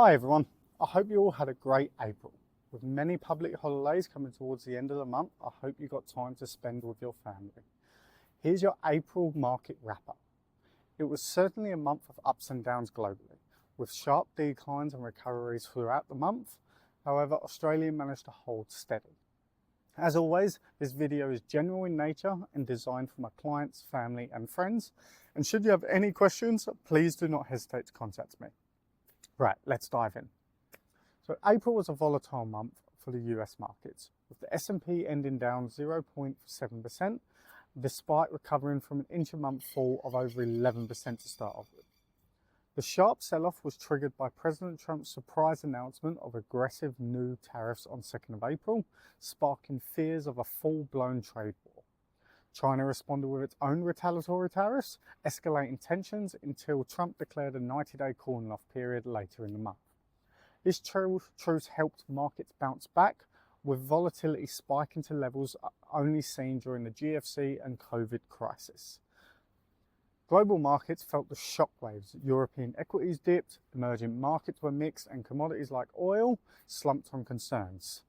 Hi everyone, I hope you all had a great April. With many public holidays coming towards the end of the month, I hope you got time to spend with your family. Here's your April market wrap-up. It was certainly a month of ups and downs globally, with sharp declines and recoveries throughout the month. However, Australia managed to hold steady. As always, this video is general in nature and designed for my clients, family and friends. And should you have any questions, please do not hesitate to contact me. Right, let's dive in. So April was a volatile month for the US markets, with the S&P ending down 0.7%, despite recovering from an intra-month fall of over 11% to start off with. The sharp sell-off was triggered by President Trump's surprise announcement of aggressive new tariffs on 2nd of April, sparking fears of a full-blown trade war. China responded with its own retaliatory tariffs, escalating tensions until Trump declared a 90-day cooling-off period later in the month. This truce helped markets bounce back, with volatility spiking to levels only seen during the GFC and COVID crisis. Global markets felt the shockwaves. European equities dipped, emerging markets were mixed, and commodities like oil slumped on concerns.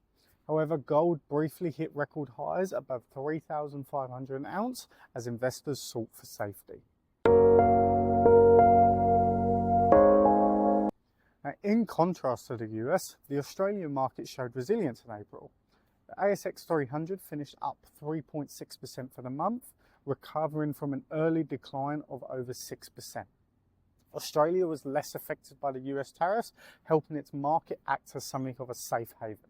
However, gold briefly hit record highs above $3,500 an ounce as investors sought for safety. Now, in contrast to the US, the Australian market showed resilience in April. The ASX 300 finished up 3.6% for the month, recovering from an early decline of over 6%. Australia was less affected by the US tariffs, helping its market act as something of a safe haven.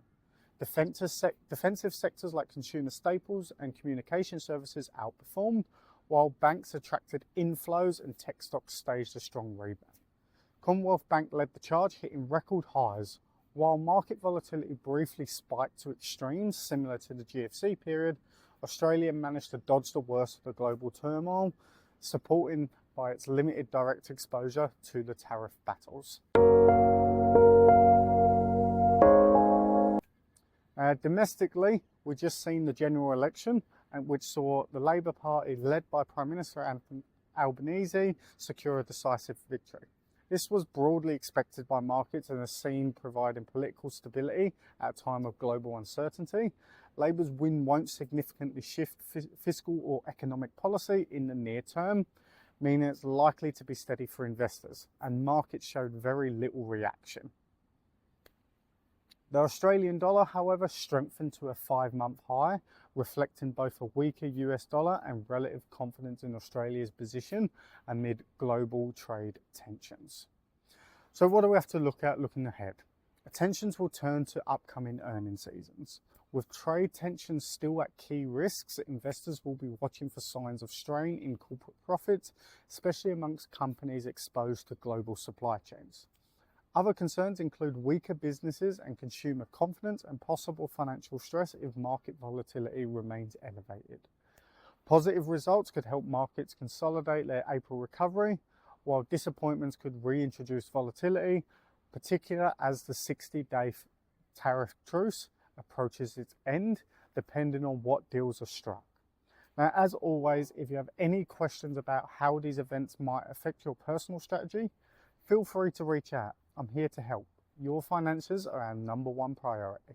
Defensive sectors like consumer staples and communication services outperformed, while banks attracted inflows and tech stocks staged a strong rebound. Commonwealth Bank led the charge, hitting record highs. While market volatility briefly spiked to extremes similar to the GFC period, Australia managed to dodge the worst of the global turmoil, supported by its limited direct exposure to the tariff battles. Domestically, we've just seen the general election, which saw the Labour Party, led by Prime Minister Anthony Albanese, secure a decisive victory. This was broadly expected by markets and is seen providing political stability at a time of global uncertainty. Labour's win won't significantly shift fiscal or economic policy in the near term, meaning it's likely to be steady for investors, and markets showed very little reaction. The Australian dollar, however, strengthened to a 5-month high, reflecting both a weaker US dollar and relative confidence in Australia's position amid global trade tensions. So what do we have to look at looking ahead? Attentions will turn to upcoming earnings seasons. With trade tensions still at key risks, investors will be watching for signs of strain in corporate profits, especially amongst companies exposed to global supply chains. Other concerns include weaker businesses and consumer confidence and possible financial stress if market volatility remains elevated. Positive results could help markets consolidate their April recovery, while disappointments could reintroduce volatility, particularly as the 60-day tariff truce approaches its end, depending on what deals are struck. Now, as always, if you have any questions about how these events might affect your personal strategy, feel free to reach out. I'm here to help. Your finances are our #1 priority.